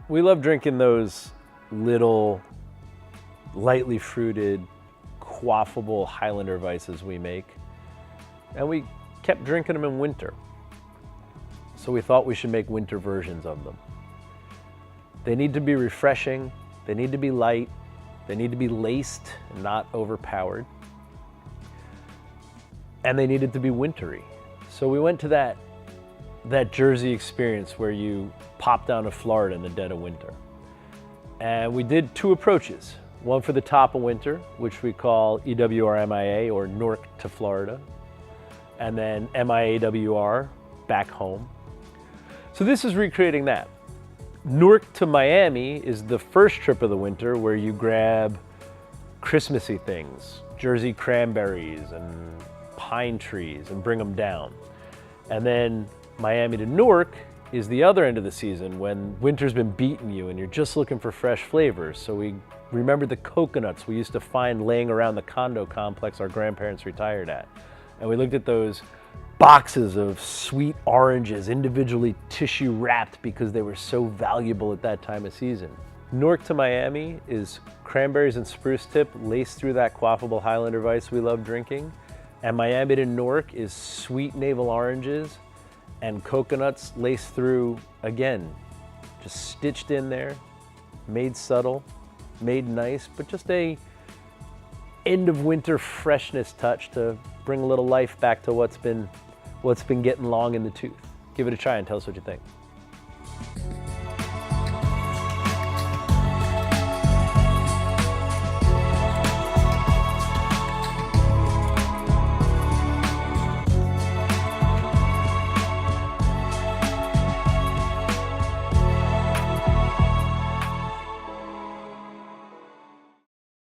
We love drinking those little lightly fruited, quaffable Highlander Weisses we make. And we kept drinking them in winter. So we thought we should make winter versions of them. They need to be refreshing, they need to be light, they need to be laced and not overpowered. And they needed to be wintry. So we went to that Jersey experience where you pop down to Florida in the dead of winter. And we did two approaches. One for the top of winter, which we call Ewr-Mia, or Nork to Florida. And then Mia-Ewr, back home. So this is recreating that. Nork to Miami is the first trip of the winter where you grab Christmassy things, Jersey cranberries and pine trees, and bring them down. And then Miami to Newark is the other end of the season when winter's been beating you and you're just looking for fresh flavors. So we remembered the coconuts we used to find laying around the condo complex our grandparents retired at. And we looked at those boxes of sweet oranges, individually tissue wrapped because they were so valuable at that time of season. Newark to Miami is cranberries and spruce tip laced through that quaffable Highlander Weiss we love drinking. And Miami to Newark is sweet navel oranges and coconuts laced through, again, just stitched in there, made subtle, made nice, but just a end of winter freshness touch to bring a little life back to what's been getting long in the tooth. Give it a try and tell us what you think.